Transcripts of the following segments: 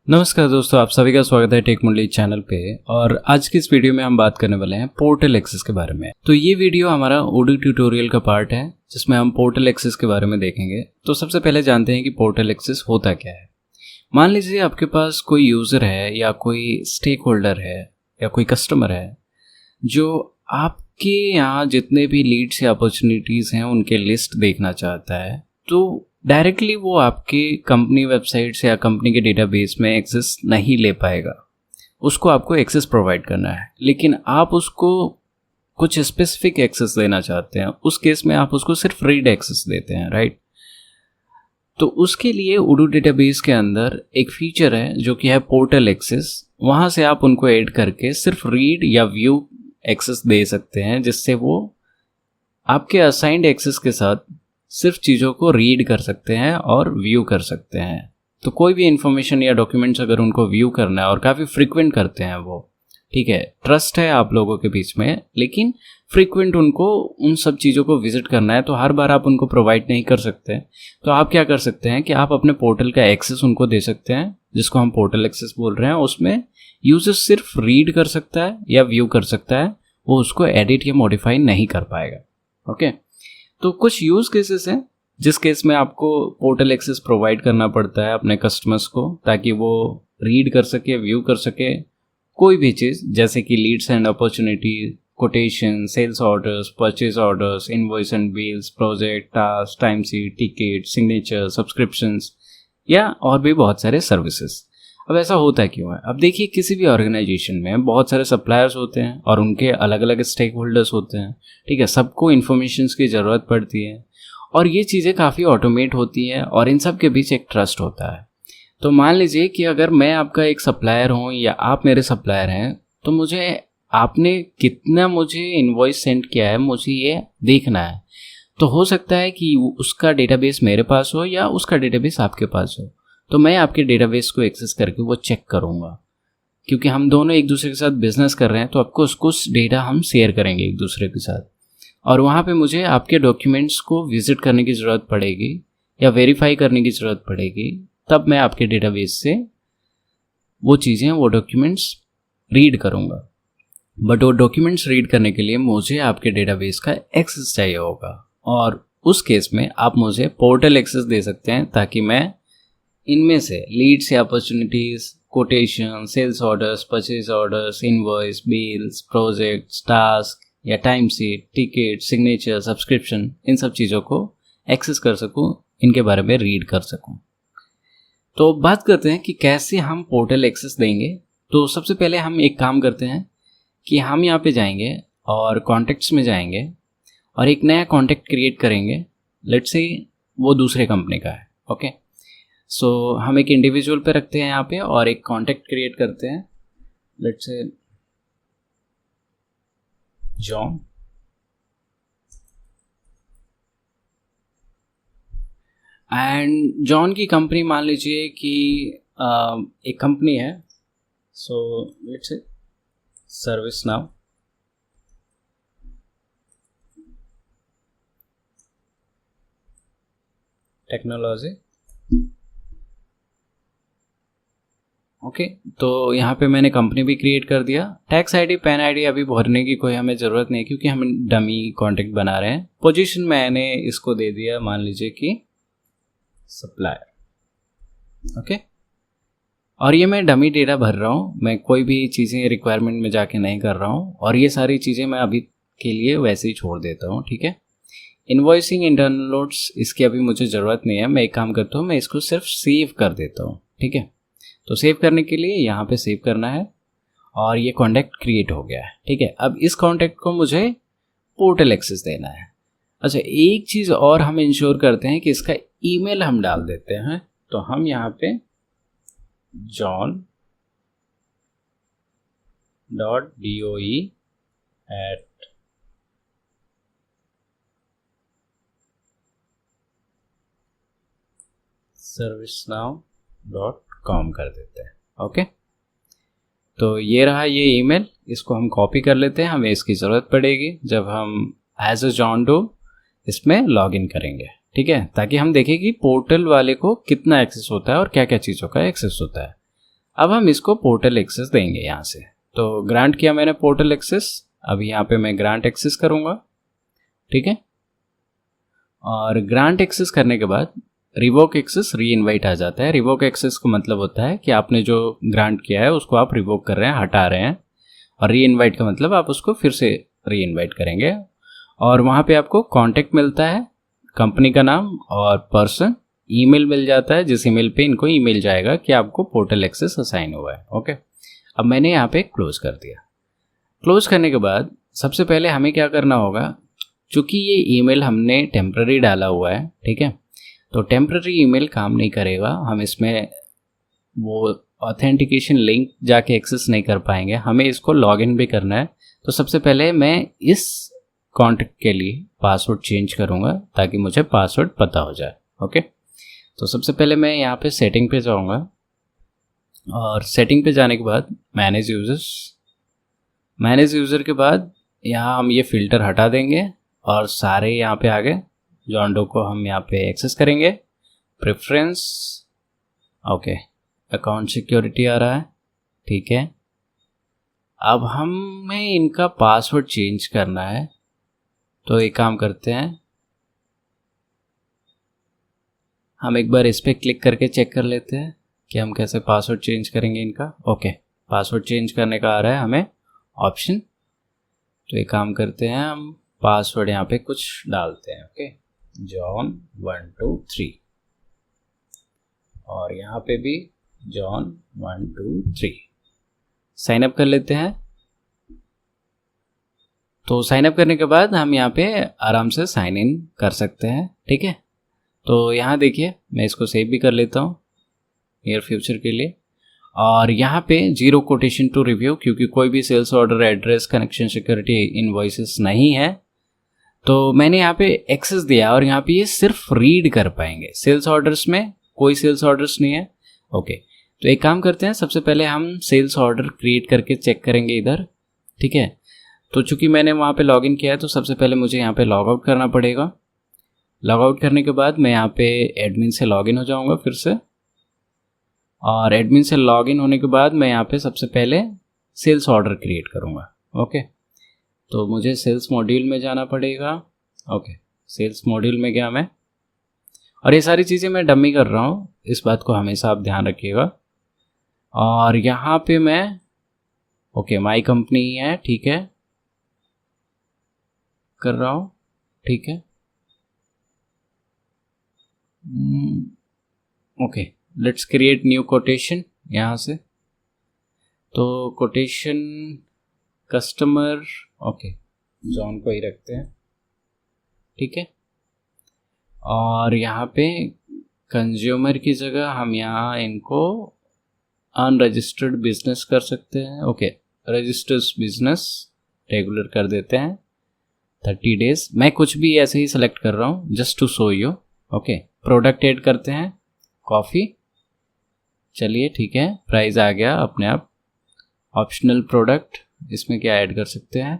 नमस्कार दोस्तों, आप सभी का स्वागत है टेक मुरली चैनल पे। और आज की इस वीडियो में हम बात करने वाले हैं पोर्टल एक्सेस के बारे में। तो ये वीडियो हमारा ओडी ट्यूटोरियल का पार्ट है जिसमें हम पोर्टल एक्सेस के बारे में देखेंगे। तो सबसे पहले जानते हैं कि पोर्टल एक्सेस होता क्या है। मान लीजिए आपके पास कोई यूज़र है या कोई स्टेक होल्डर है या कोई कस्टमर है जो आपके यहाँ जितने भी लीड्स या अपॉर्चुनिटीज़ हैं उनके लिस्ट देखना चाहता है। तो डायरेक्टली वो आपके कंपनी वेबसाइट से या कंपनी के डेटाबेस में एक्सेस नहीं ले पाएगा, उसको आपको एक्सेस प्रोवाइड करना है। लेकिन आप उसको कुछ स्पेसिफिक एक्सेस देना चाहते हैं, उस केस में आप उसको सिर्फ रीड एक्सेस देते हैं, राइट। तो उसके लिए उडू डेटाबेस के अंदर एक फीचर है जो कि है पोर्टल एक्सेस। वहाँ से आप उनको ऐड करके सिर्फ रीड या व्यू एक्सेस दे सकते हैं, जिससे वो आपके असाइंड एक्सेस के साथ सिर्फ चीज़ों को रीड कर सकते हैं और व्यू कर सकते हैं। तो कोई भी इन्फॉर्मेशन या डॉक्यूमेंट्स अगर उनको व्यू करना है, और काफ़ी फ्रीक्वेंट करते हैं वो, ठीक है, ट्रस्ट है आप लोगों के बीच में, लेकिन फ्रीक्वेंट उनको उन सब चीज़ों को विजिट करना है, तो हर बार आप उनको प्रोवाइड नहीं कर सकते। तो आप क्या कर सकते हैं कि आप अपने पोर्टल का एक्सेस उनको दे सकते हैं, जिसको हम पोर्टल एक्सेस बोल रहे हैं। उसमें यूजर सिर्फ रीड कर सकता है या व्यू कर सकता है, वो उसको एडिट या मॉडिफाई नहीं कर पाएगा। ओके, तो कुछ यूज़ केसेस हैं जिस केस में आपको पोर्टल एक्सेस प्रोवाइड करना पड़ता है अपने कस्टमर्स को, ताकि वो रीड कर सके, व्यू कर सके कोई भी चीज़, जैसे कि leads and opportunity, quotation, sales orders, purchase orders, invoice and bills, project, task, time sheet, ticket, signature, subscriptions या और भी बहुत सारे सर्विसेज। अब ऐसा होता क्यों है? अब देखिए, किसी भी ऑर्गेनाइजेशन में बहुत सारे सप्लायर्स होते हैं और उनके अलग अलग स्टेक होल्डर्स होते हैं, ठीक है। सबको इन्फॉर्मेशंस की ज़रूरत पड़ती है और ये चीज़ें काफ़ी ऑटोमेट होती हैं और इन सब के बीच एक ट्रस्ट होता है। तो मान लीजिए कि अगर मैं आपका एक सप्लायर हूँ या आप मेरे सप्लायर हैं, तो मुझे आपने कितना मुझे इनवॉइस सेंड किया है मुझे ये देखना है। तो हो सकता है कि उसका डेटाबेस मेरे पास हो या उसका डेटाबेस आपके पास हो, तो मैं आपके डेटाबेस को एक्सेस करके वो चेक करूँगा, क्योंकि हम दोनों एक दूसरे के साथ बिजनेस कर रहे हैं। तो आपको कुछ डेटा हम शेयर करेंगे एक दूसरे के साथ, और वहाँ पे मुझे आपके डॉक्यूमेंट्स को विजिट करने की ज़रूरत पड़ेगी या वेरीफाई करने की ज़रूरत पड़ेगी, तब मैं आपके डेटाबेस से वो चीज़ें, वो डॉक्यूमेंट्स रीड करूँगा। बट वो डॉक्यूमेंट्स रीड करने के लिए मुझे आपके डेटाबेस का एक्सेस चाहिए होगा, और उस केस में आप मुझे पोर्टल एक्सेस दे सकते हैं, ताकि मैं इनमें से लीड्स या opportunities, quotation, sales orders, purchase orders, invoice, bills, projects, task या time sheet, ticket, signature, subscription, इन सब चीज़ों को एक्सेस कर सकूं, इनके बारे में रीड कर सकूं। तो बात करते हैं कि कैसे हम पोर्टल एक्सेस देंगे। तो सबसे पहले हम एक काम करते हैं कि हम यहाँ पे जाएंगे और कॉन्टैक्ट्स में जाएंगे और एक नया कॉन्टैक्ट क्रिएट करेंगे। लेट्स से वो दूसरे कंपनी का है। ओके, सो हम एक इंडिविजुअल पे रखते हैं यहाँ पे और एक कॉन्टैक्ट क्रिएट करते हैं। Let's say John, and John की कंपनी मान लीजिए कि एक कंपनी है, so let's say service now. Technology. Okay, तो यहाँ पे मैंने कंपनी भी क्रिएट कर दिया। टैक्स आईडी, पैन आईडी अभी भरने की कोई हमें ज़रूरत नहीं है, क्योंकि हम डमी कॉन्टैक्ट बना रहे हैं। पोजीशन मैंने इसको दे दिया, मान लीजिए कि सप्लायर। ओके, और ये मैं डमी डेटा भर रहा हूँ, मैं कोई भी चीज़ें रिक्वायरमेंट में जाके नहीं कर रहा हूँ, और ये सारी चीज़ें मैं अभी के लिए वैसे ही छोड़ देता हूँ, ठीक है। इनवॉइसिंग, इंटरनल नोट्स, इसकी अभी मुझे ज़रूरत नहीं है। मैं एक काम करता हूँ, मैं इसको सिर्फ सेव कर देता हूँ, ठीक है। तो सेव करने के लिए यहाँ पे सेव करना है और ये कॉन्टैक्ट क्रिएट हो गया है, ठीक है। अब इस कॉन्टैक्ट को मुझे पोर्टल एक्सेस देना है। अच्छा, एक चीज़ और हम इंश्योर करते हैं कि इसका ईमेल हम डाल देते हैं। तो हम यहाँ पे john.doe@servicenow.com कर देते हैं। ओके, तो ये रहा ये ईमेल, इसको हम कॉपी कर लेते हैं। हमें इसकी ज़रूरत पड़ेगी जब हम एज अ जॉन डो इसमें लॉगिन करेंगे, ठीक है, ताकि हम देखें कि पोर्टल वाले को कितना एक्सेस होता है और क्या क्या चीज़ों का एक्सेस होता है। अब हम इसको पोर्टल एक्सेस देंगे यहाँ से। तो ग्रांट किया मैंने पोर्टल एक्सेस, अब यहाँ पे मैं ग्रांट एक्सेस करूँगा, ठीक है। और ग्रांट एक्सेस करने के बाद रिवोक एक्सेस री इन्वाइट आ जाता है। रिवोक एक्सेस का मतलब होता है कि आपने जो ग्रांट किया है उसको आप रिवोक कर रहे हैं, हटा रहे हैं, और री इन्वाइट का मतलब आप उसको फिर से री इन्वाइट करेंगे। और वहाँ पे आपको कॉन्टैक्ट मिलता है, कंपनी का नाम और पर्सन, ईमेल मिल जाता है जिस ईमेल पे इनको ईमेल जाएगा कि आपको पोर्टल एक्सेस असाइन हुआ है। ओके, अब मैंने यहाँ पे क्लोज कर दिया। क्लोज करने के बाद सबसे पहले हमें क्या करना होगा, चूँकि ये ईमेल हमने टेम्प्ररी डाला हुआ है, ठीक है, तो टेम्प्ररी ईमेल काम नहीं करेगा, हम इसमें वो ऑथेंटिकेशन लिंक जाके एक्सेस नहीं कर पाएंगे, हमें इसको लॉगिन भी करना है। तो सबसे पहले मैं इस कॉन्टैक्ट के लिए पासवर्ड चेंज करूँगा ताकि मुझे पासवर्ड पता हो जाए। ओके, तो सबसे पहले मैं यहाँ पे सेटिंग पे जाऊँगा, और सेटिंग पे जाने के बाद मैनेज यूज़र के बाद यहाँ हम ये फ़िल्टर हटा देंगे और सारे यहाँ पे आ गए। जॉन डो को हम यहाँ पे एक्सेस करेंगे, प्रेफरेंस, ओके, अकाउंट सिक्योरिटी आ रहा है, ठीक है। अब हमें इनका पासवर्ड चेंज करना है, तो एक काम करते हैं, हम एक बार इस पर क्लिक करके चेक कर लेते हैं कि हम कैसे पासवर्ड चेंज करेंगे इनका। ओके, पासवर्ड चेंज करने का आ रहा है हमें ऑप्शन, तो एक काम करते हैं, हम पासवर्ड यहाँ पे कुछ डालते हैं। ओके, जॉन 1 2 3, और यहाँ पे भी जॉन 1 2 3, साइन अप कर लेते हैं। तो साइन अप करने के बाद हम यहाँ पे आराम से साइन इन कर सकते हैं, ठीक है। तो यहाँ देखिए, मैं इसको सेव भी कर लेता हूँ नियर फ्यूचर के लिए। और यहाँ पे 0 कोटेशन टू रिव्यू, क्योंकि कोई भी sales order, address, connection, security, invoices नहीं है, तो मैंने यहाँ पे एक्सेस दिया और यहाँ पे ये सिर्फ रीड कर पाएंगे। सेल्स ऑर्डर्स में कोई सेल्स ऑर्डर्स नहीं है। ओके, तो एक काम करते हैं, सबसे पहले हम सेल्स ऑर्डर क्रिएट करके चेक करेंगे इधर, ठीक है। तो चूंकि मैंने वहाँ पे लॉगिन किया है, तो सबसे पहले मुझे यहाँ पे लॉग आउट करना पड़ेगा। लॉग आउट करने के बाद मैं यहाँ पे एडमिन से लॉगिन हो जाऊँगा फिर से, और एडमिन से लॉगिन होने के बाद मैं यहाँ पे सबसे पहले सेल्स ऑर्डर क्रिएट करूँगा। ओके, तो मुझे सेल्स मॉड्यूल में जाना पड़ेगा। ओके, सेल्स मॉड्यूल में गया मैं, और ये सारी चीज़ें मैं डमी कर रहा हूँ, इस बात को हमेशा आप ध्यान रखिएगा। और यहाँ पे मैं, ओके, माई कंपनी ही है, ठीक है, कर रहा हूँ, ठीक है। Okay, let's create new quotation यहाँ से। तो कोटेशन कस्टमर, ओके, जॉन को ही रखते हैं, ठीक है। और यहाँ पे कंज्यूमर की जगह हम यहाँ इनको अनरजिस्टर्ड बिजनेस कर सकते हैं। ओके, रजिस्टर्ड बिजनेस रेगुलर कर देते हैं, 30 डेज। मैं कुछ भी ऐसे ही सेलेक्ट कर रहा हूँ just to show you. Okay, product add करते हैं, कॉफ़ी, चलिए ठीक है, प्राइस आ गया अपने आप। ऑप्शनल प्रोडक्ट, इसमें क्या ऐड कर सकते हैं,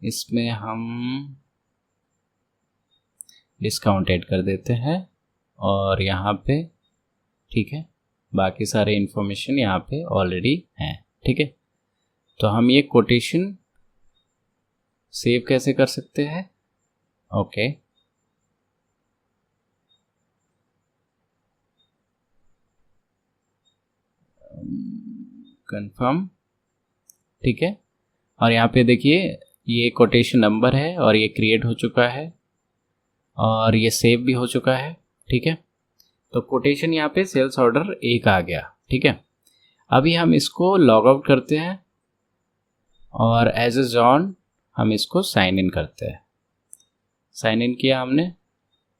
इसमें हम डिस्काउंट ऐड कर देते हैं, और यहाँ पे ठीक है, बाकी सारे इन्फॉर्मेशन यहाँ पे ऑलरेडी हैं, ठीक है। तो हम ये कोटेशन सेव कैसे कर सकते हैं, ओके, कंफर्म, ठीक है। और यहाँ पे देखिए, ये कोटेशन नंबर है और ये क्रिएट हो चुका है और ये सेव भी हो चुका है, ठीक है। तो कोटेशन यहाँ पे सेल्स ऑर्डर 1 आ गया, ठीक है। अभी हम इसको लॉग आउट करते हैं और एज ए जॉन हम इसको साइन इन करते हैं। साइन इन किया हमने,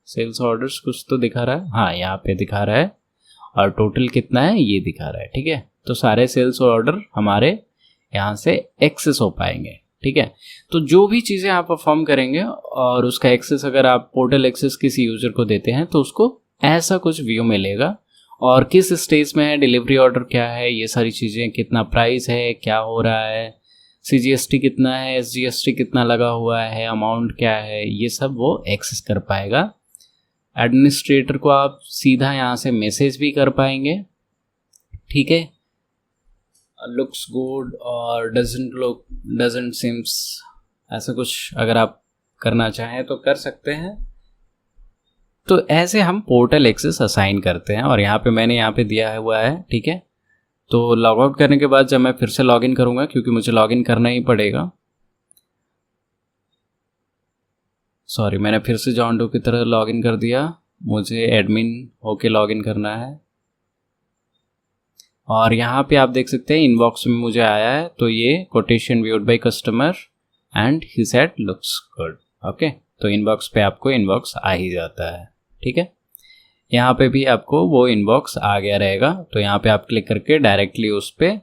सेल्स ऑर्डर्स कुछ तो दिखा रहा है, हाँ यहाँ पे दिखा रहा है, और टोटल कितना है ये दिखा रहा है, ठीक है। तो सारे सेल्स ऑर्डर हमारे यहाँ से एक्सेस हो पाएंगे, ठीक है। तो जो भी चीज़ें आप परफॉर्म करेंगे और उसका एक्सेस अगर आप पोर्टल एक्सेस किसी यूज़र को देते हैं तो उसको ऐसा कुछ व्यू मिलेगा, और किस स्टेज में है, डिलीवरी ऑर्डर क्या है, ये सारी चीज़ें, कितना प्राइस है, क्या हो रहा है, CGST कितना है, SGST कितना लगा हुआ है, अमाउंट क्या है, ये सब वो एक्सेस कर पाएगा। एडमिनिस्ट्रेटर को आप सीधा यहाँ से मैसेज भी कर पाएंगे, ठीक है, लुक्स गुड और डजंट सीम्स, ऐसा कुछ अगर आप करना चाहें तो कर सकते हैं। तो ऐसे हम पोर्टल एक्सेस असाइन करते हैं और यहाँ पे मैंने यहाँ पे दिया हुआ है। ठीक है, तो लॉग आउट करने के बाद जब मैं फिर से लॉगिन करूँगा, क्योंकि मुझे लॉगिन करना ही पड़ेगा, सॉरी मैंने फिर से जॉन डो की तरह लॉगिन कर दिया, मुझे एडमिन होके लॉगिन करना है। और यहाँ पे आप देख सकते हैं इनबॉक्स में मुझे आया है, तो ये quotation viewed by customer and he said looks good. Okay, तो इनबॉक्स पे आपको इनबॉक्स आ ही जाता है। ठीक है, यहाँ पे भी आपको वो इनबॉक्स आ गया रहेगा, तो यहाँ पे आप क्लिक करके डायरेक्टली उस पर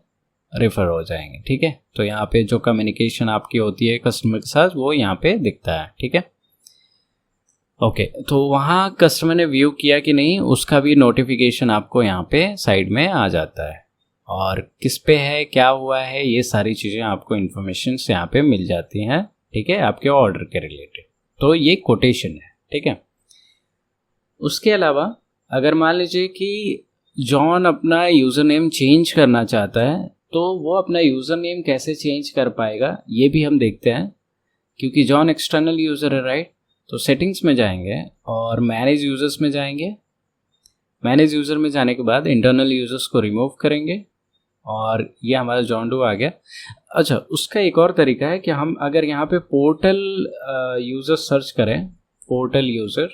रेफर हो जाएंगे। ठीक है, तो यहाँ पे जो कम्युनिकेशन आपकी होती है कस्टमर के साथ वो यहाँ पे दिखता है। ठीक है, ओके, तो वहाँ कस्टमर ने व्यू किया कि नहीं उसका भी नोटिफिकेशन आपको यहाँ पे साइड में आ जाता है, और किस पे है, क्या हुआ है, ये सारी चीज़ें आपको इन्फॉर्मेशन यहाँ पे मिल जाती हैं। ठीक है, आपके ऑर्डर के रिलेटेड। तो ये कोटेशन है। ठीक है, उसके अलावा अगर मान लीजिए कि जॉन अपना यूज़र नेम चेंज करना चाहता है, तो वो अपना यूज़र नेम कैसे चेंज कर पाएगा ये भी हम देखते हैं, क्योंकि जॉन एक्सटर्नल यूज़र है, राइट। तो सेटिंग्स में जाएंगे और मैनेज यूज़र्स में जाएंगे। मैनेज यूज़र में जाने के बाद इंटरनल यूज़र्स को रिमूव करेंगे और ये हमारा जॉन डो आ गया। अच्छा, उसका एक और तरीका है कि हम अगर यहाँ पे पोर्टल यूज़र सर्च करें, पोर्टल यूज़र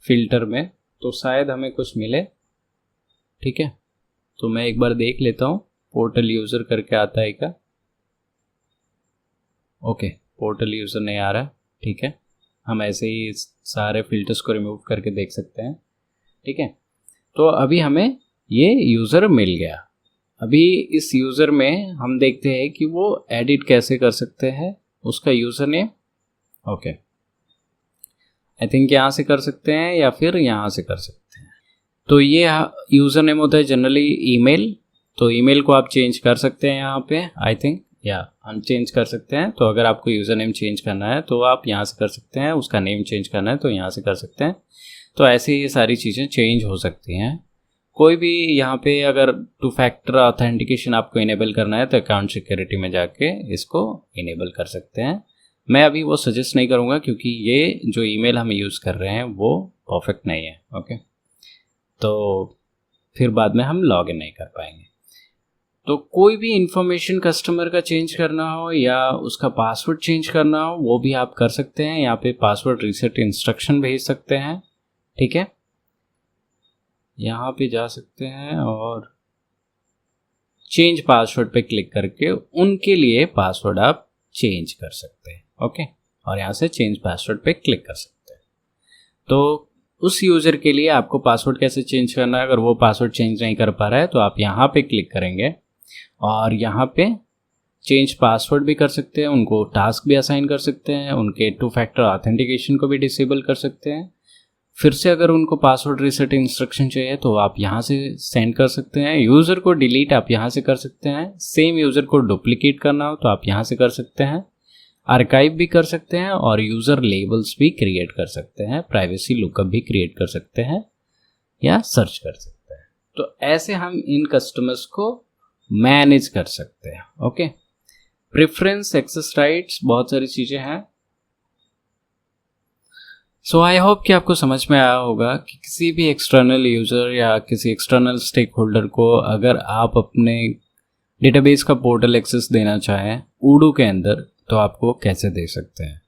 फिल्टर में, तो शायद हमें कुछ मिले। ठीक है, तो मैं एक बार देख लेता हूँ पोर्टल यूज़र करके आता है क्या। ओके, पोर्टल यूज़र नहीं आ रहा। ठीक है, हम ऐसे ही सारे फिल्टर्स को रिमूव करके देख सकते हैं। ठीक है, तो अभी हमें ये यूज़र मिल गया। अभी इस यूज़र में हम देखते हैं कि वो एडिट कैसे कर सकते हैं उसका user name. Okay, I think यहाँ से कर सकते हैं या फिर यहाँ से कर सकते हैं। तो ये यूज़र नेम होता है जनरली ईमेल, तो ईमेल को आप चेंज कर सकते हैं यहाँ पे, आई थिंक, या हम चेंज कर सकते हैं। तो अगर आपको यूज़र नेम चेंज करना है तो आप यहाँ से कर सकते हैं, उसका नेम चेंज करना है तो यहाँ से कर सकते हैं। तो ऐसे ये सारी चीज़ें चेंज हो सकती हैं। कोई भी यहाँ पे अगर 2 फैक्टर ऑथेंटिकेशन आपको इनेबल करना है तो अकाउंट सिक्योरिटी में जाके इसको इनेबल कर सकते हैं। मैं अभी वो सजेस्ट नहीं करूँगा, क्योंकि ये जो ईमेल हम यूज़ कर रहे हैं वो परफेक्ट नहीं है। ओके, तो फिर बाद में हम लॉगिन नहीं कर पाएंगे। तो कोई भी इंफॉर्मेशन कस्टमर का चेंज करना हो या उसका पासवर्ड चेंज करना हो वो भी आप कर सकते हैं। यहाँ पे पासवर्ड रीसेट इंस्ट्रक्शन भेज सकते हैं। ठीक है, यहाँ पे जा सकते हैं और चेंज पासवर्ड पे क्लिक करके उनके लिए पासवर्ड आप चेंज कर सकते हैं। ओके, और यहाँ से चेंज पासवर्ड पे क्लिक कर सकते हैं। तो उस यूज़र के लिए आपको पासवर्ड कैसे चेंज करना है, अगर वो पासवर्ड चेंज नहीं कर पा रहा है तो आप यहाँ पे क्लिक करेंगे और यहाँ पे चेंज पासवर्ड भी कर सकते हैं, उनको टास्क भी असाइन कर सकते हैं, उनके 2 फैक्टर ऑथेंटिकेशन को भी डिसेबल कर सकते हैं। फिर से अगर उनको पासवर्ड रीसेट इंस्ट्रक्शन चाहिए तो आप यहाँ से सेंड कर सकते हैं। यूज़र को डिलीट आप यहाँ से कर सकते हैं। सेम यूज़र को डुप्लीकेट करना हो तो आप यहाँ से कर सकते हैं। आर्काइव भी कर सकते हैं और यूज़र लेबल्स भी क्रिएट कर सकते हैं, प्राइवेसी लुकअप भी क्रिएट कर सकते हैं या सर्च कर सकते हैं। तो ऐसे हम इन कस्टमर्स को मैनेज कर सकते हैं। ओके, प्रेफरेंस, एक्सेस राइट्स, बहुत सारी चीज़ें हैं। सो आई होप कि आपको समझ में आया होगा कि किसी भी एक्सटर्नल यूज़र या किसी एक्सटर्नल स्टेक होल्डर को अगर आप अपने डेटाबेस का पोर्टल एक्सेस देना चाहें उडू के अंदर तो आपको कैसे दे सकते हैं।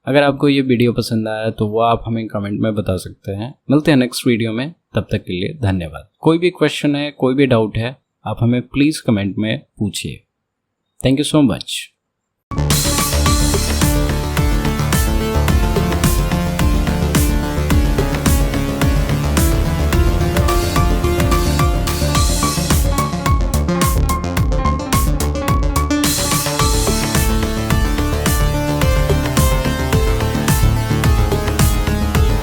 अगर आपको ये वीडियो पसंद आया तो वो आप हमें कमेंट में बता सकते हैं। मिलते हैं नेक्स्ट वीडियो में, तब तक के लिए धन्यवाद। कोई भी क्वेश्चन है, कोई भी डाउट है, आप हमें प्लीज़ कमेंट में पूछिए। Thank you so much.